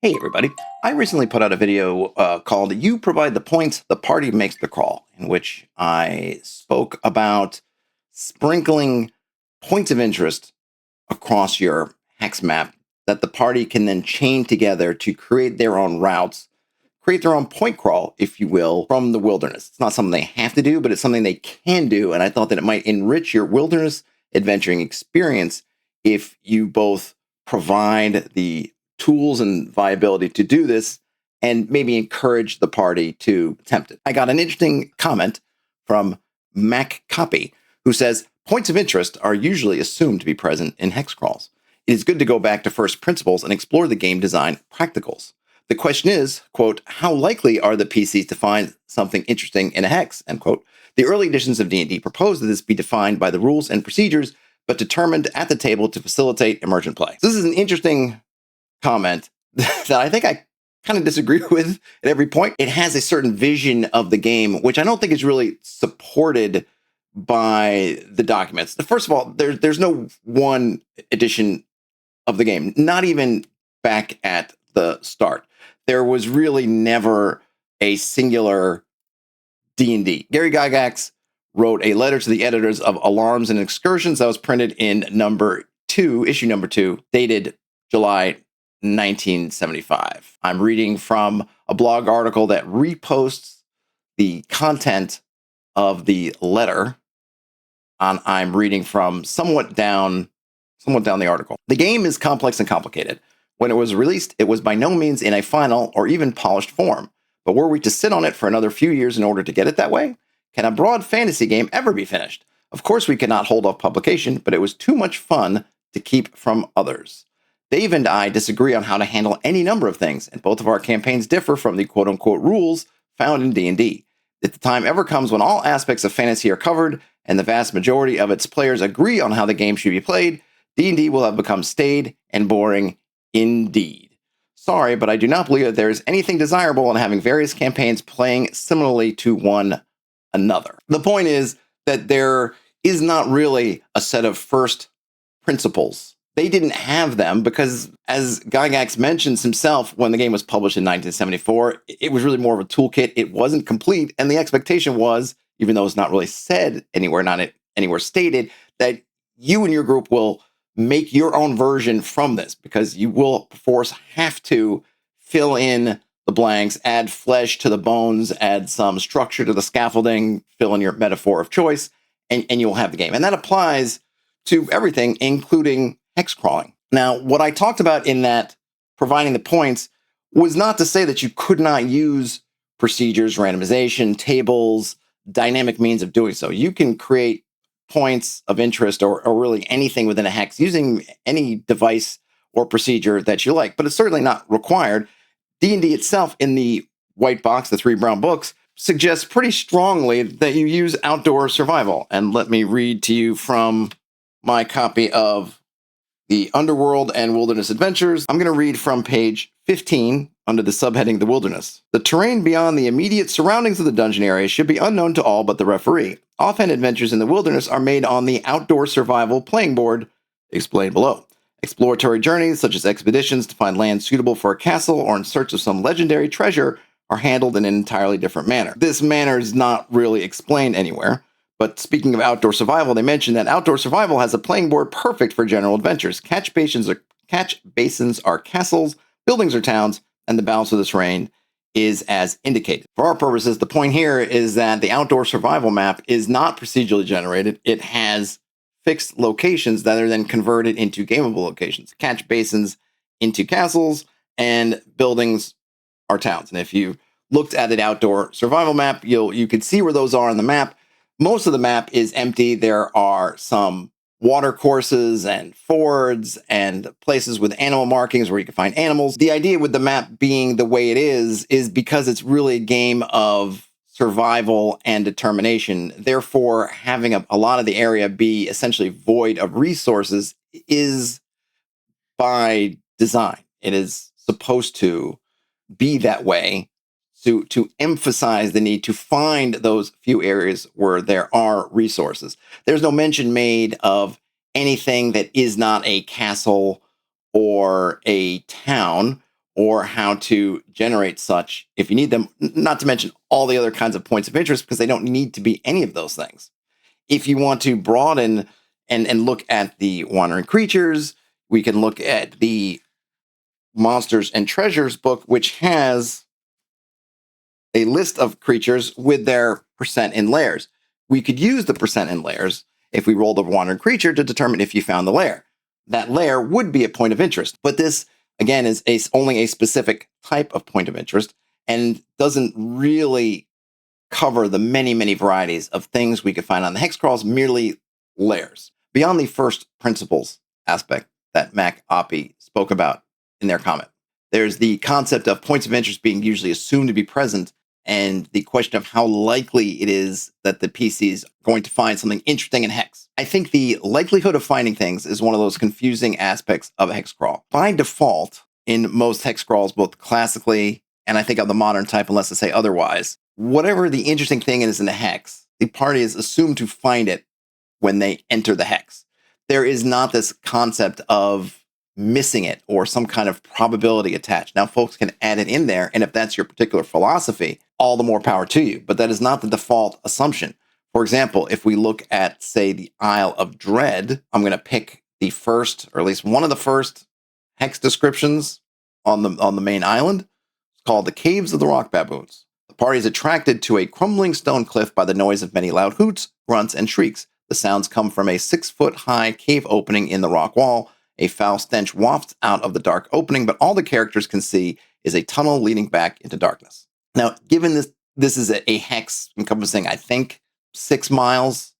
Hey everybody, I recently put out a video called You Provide the Points, the Party Makes the Crawl, in which I spoke about sprinkling points of interest across your hex map that the party can then chain together to create their own routes, create their own point crawl, if you will, from the wilderness. It's not something they have to do, but it's something they can do, and I thought that it might enrich your wilderness adventuring experience if you both provide the tools and viability to do this and maybe encourage the party to attempt it. I got an interesting comment from Mac Oppy, who says, points of interest are usually assumed to be present in hex crawls. It is good to go back to first principles and explore the game design practicals. The question is, quote, how likely are the PCs to find something interesting in a hex, end quote. The early editions of D&D propose that this be defined by the rules and procedures, but determined at the table to facilitate emergent play. So this is an interesting comment that I think I kind of disagree with at every point. It has a certain vision of the game, which I don't think is really supported by the documents. First of all, there's no one edition of the game, not even back at the start. There was really never a singular D&D. Gary Gygax wrote a letter to the editors of Alarms and Excursions that was printed in issue number 2, dated July 1975. I'm reading from a blog article that reposts the content of the letter. I'm reading from somewhat down the article. The game is complex and complicated. When it was released, it was by no means in a final or even polished form. But were we to sit on it for another few years in order to get it that way? Can a broad fantasy game ever be finished? Of course, we cannot hold off publication, but it was too much fun to keep from others. Dave and I disagree on how to handle any number of things, and both of our campaigns differ from the quote-unquote rules found in D&D. If the time ever comes when all aspects of fantasy are covered, and the vast majority of its players agree on how the game should be played, D&D will have become staid and boring indeed. Sorry, but I do not believe that there is anything desirable in having various campaigns playing similarly to one another. The point is that there is not really a set of first principles. They didn't have them because, as Gygax mentions himself, when the game was published in 1974, it was really more of a toolkit. It wasn't complete, and the expectation was, even though it's not really said anywhere, not anywhere stated, that you and your group will make your own version from this, because you will, of course, have to fill in the blanks, add flesh to the bones, add some structure to the scaffolding, fill in your metaphor of choice, and you'll have the game. And that applies to everything, including hexcrawling. Now, what I talked about in that providing the points was not to say that you could not use procedures, randomization, tables, dynamic means of doing so. You can create points of interest or really anything within a hex using any device or procedure that you like, but it's certainly not required. D&D itself, in the white box, the 3 brown books, suggests pretty strongly that you use outdoor survival. And let me read to you from my copy of the Underworld and Wilderness Adventures. I'm going to read from page 15 under the subheading The Wilderness. The terrain beyond the immediate surroundings of the dungeon area should be unknown to all but the referee. Offhand adventures in the wilderness are made on the outdoor survival playing board, explained below. Exploratory journeys, such as expeditions to find land suitable for a castle or in search of some legendary treasure, are handled in an entirely different manner. This manner is not really explained anywhere. But speaking of outdoor survival, they mention that outdoor survival has a playing board perfect for general adventures. Catch basins are castles, buildings are towns, and the balance of the terrain is as indicated. For our purposes, the point here is that the outdoor survival map is not procedurally generated. It has fixed locations that are then converted into gameable locations. Catch basins into castles, and buildings are towns. And if you looked at an outdoor survival map, you could see where those are on the map. Most of the map is empty. There are some water courses and fords and places with animal markings where you can find animals. The idea with the map being the way it is because it's really a game of survival and determination. Therefore, having a lot of the area be essentially void of resources is by design. It is supposed to be that way to emphasize the need to find those few areas where there are resources. There's no mention made of anything that is not a castle or a town or how to generate such if you need them, not to mention all the other kinds of points of interest, because they don't need to be any of those things. If you want to broaden and look at the wandering creatures, we can look at the Monsters and Treasures book, which has a list of creatures with their percent in layers. We could use the percent in layers if we rolled a wandering creature to determine if you found the lair. That lair would be a point of interest, but this, again, is only a specific type of point of interest and doesn't really cover the many, many varieties of things we could find on the hex crawls, merely layers. Beyond the first principles aspect that Mac Oppy spoke about in their comment, there's the concept of points of interest being usually assumed to be present, and the question of how likely it is that the PC is going to find something interesting in Hex. I think the likelihood of finding things is one of those confusing aspects of a hex crawl. By default, in most hex crawls, both classically and I think of the modern type, unless I say otherwise, whatever the interesting thing is in the hex, the party is assumed to find it when they enter the hex. There is not this concept of missing it or some kind of probability attached. Now, folks can add it in there, and if that's your particular philosophy, all the more power to you. But that is not the default assumption. For example, if we look at, say, the Isle of Dread, I'm going to pick the first, or at least one of the first hex descriptions on the main island. It's called the Caves of the Rock Baboons. The party is attracted to a crumbling stone cliff by the noise of many loud hoots, grunts, and shrieks. The sounds come from a 6-foot-high cave opening in the rock wall. A foul stench wafts out of the dark opening, but all the characters can see is a tunnel leading back into darkness. Now, given this is a hex encompassing, I think, 6 miles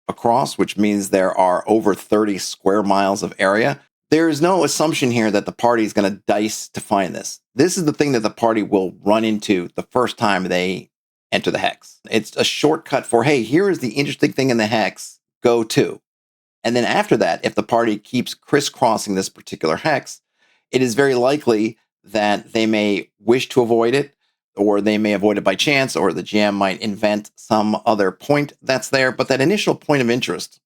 across, which means there are over 30 square miles of area, there is no assumption here that the party is going to dice to find this. This is the thing that the party will run into the first time they enter the hex. It's a shortcut for, hey, here is the interesting thing in the hex, go to. And then after that, if the party keeps crisscrossing this particular hex, it is very likely that they may wish to avoid it, or they may avoid it by chance, or the GM might invent some other point that's there. But that initial point of interest,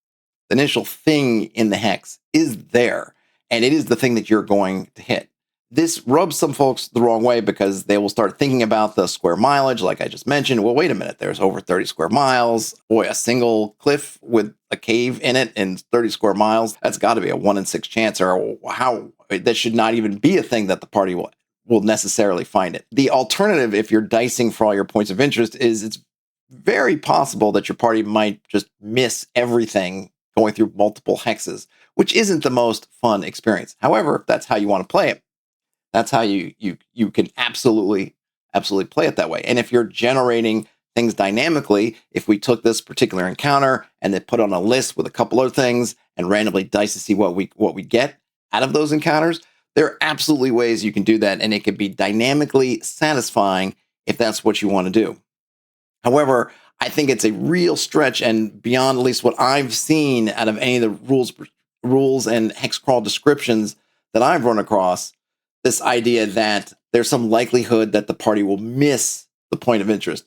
the initial thing in the hex is there, and it is the thing that you're going to hit. This rubs some folks the wrong way because they will start thinking about the square mileage, like I just mentioned. Well, wait a minute, there's over 30 square miles. Boy, a single cliff with a cave in it and 30 square miles, that's got to be a 1 in 6 chance, or how that should not even be a thing that the party will necessarily find it. The alternative, if you're dicing for all your points of interest, is it's very possible that your party might just miss everything going through multiple hexes, which isn't the most fun experience. However, if that's how you want to play it, that's how you can absolutely play it that way. And if you're generating things dynamically, if we took this particular encounter and then put on a list with a couple other things and randomly dice to see what we get out of those encounters, there are absolutely ways you can do that, and it can be dynamically satisfying if that's what you want to do. However, I think it's a real stretch, and beyond at least what I've seen out of any of the rules and hex crawl descriptions that I've run across, this idea that there's some likelihood that the party will miss the point of interest.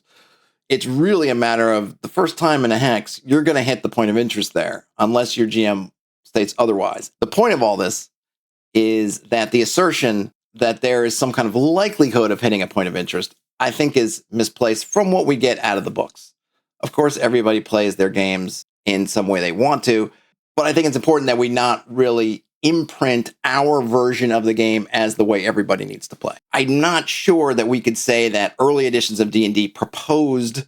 It's really a matter of the first time in a hex, you're going to hit the point of interest there, unless your GM states otherwise. The point of all this is that the assertion that there is some kind of likelihood of hitting a point of interest, I think, is misplaced from what we get out of the books. Of course, everybody plays their games in some way they want to, but I think it's important that we not really imprint our version of the game as the way everybody needs to play. I'm not sure that we could say that early editions of D&D proposed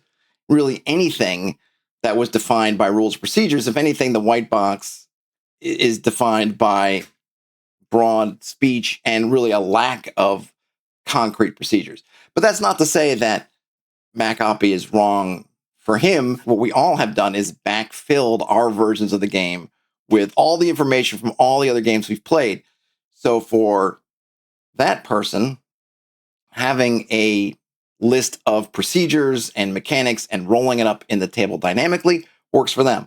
really anything that was defined by rules and procedures. If anything, the white box is defined by broad speech and really a lack of concrete procedures. But that's not to say that Mac Oppy is wrong for him. What we all have done is backfilled our versions of the game with all the information from all the other games we've played. So for that person, having a list of procedures and mechanics and rolling it up in the table dynamically works for them.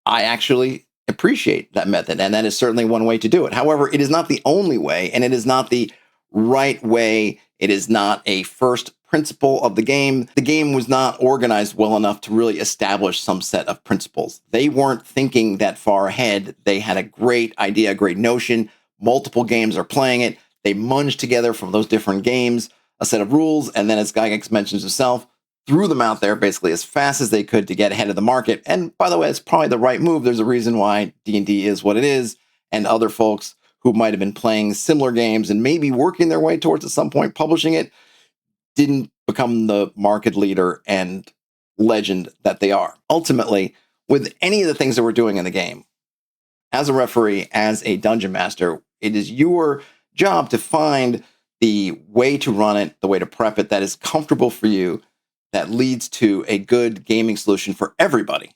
I actually appreciate that method, and that is certainly one way to do it. However, it is not the only way, and it is not the right way. It is not a first principle of the game. The game was not organized well enough to really establish some set of principles. They weren't thinking that far ahead. They had a great idea, a great notion. Multiple games are playing it. They munged together from those different games a set of rules, and then, as Gygax mentions himself, threw them out there basically as fast as they could to get ahead of the market. And by the way, it's probably the right move. There's a reason why D&D is what it is, and other folks who might have been playing similar games and maybe working their way towards at some point publishing it didn't become the market leader and legend that they are. Ultimately, with any of the things that we're doing in the game, as a referee, as a dungeon master, it is your job to find the way to run it, the way to prep it that is comfortable for you, that leads to a good gaming solution for everybody.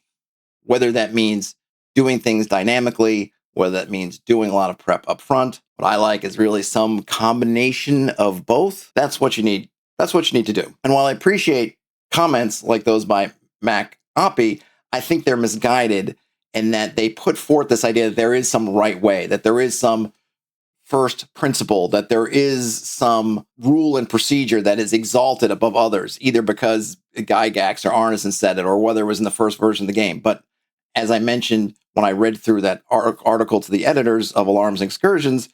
Whether that means doing things dynamically, whether that means doing a lot of prep up front. What I like is really some combination of both. That's what you need. That's what you need to do. And while I appreciate comments like those by Mac Oppy, I think they're misguided in that they put forth this idea that there is some right way, that there is some first principle, that there is some rule and procedure that is exalted above others, either because Gygax or Arneson said it, or whether it was in the first version of the game. But as I mentioned when I read through that article to the editors of Alarms and Excursions,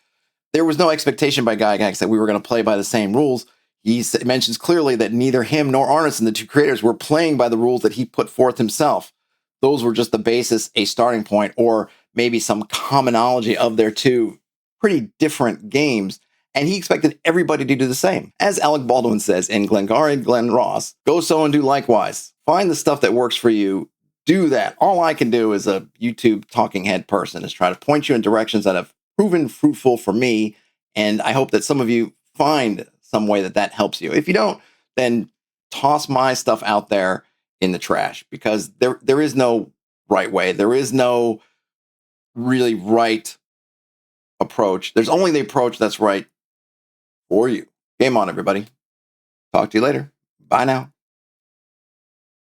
there was no expectation by Gygax that we were going to play by the same rules. He mentions clearly that neither him nor Arneson, the two creators, were playing by the rules that he put forth himself. Those were just the basis, a starting point, or maybe some commonology of their two pretty different games. And he expected everybody to do the same. As Alec Baldwin says in Glengarry Glen Ross, go so and do likewise. Find the stuff that works for you. Do that. All I can do as a YouTube talking head person is try to point you in directions that have proven fruitful for me. And I hope that some of you find some way that helps you. If you don't, then toss my stuff out there in the trash, because there is no right way. There is no really right approach. There's only the approach that's right for you. Game on, everybody. Talk to you later. Bye now.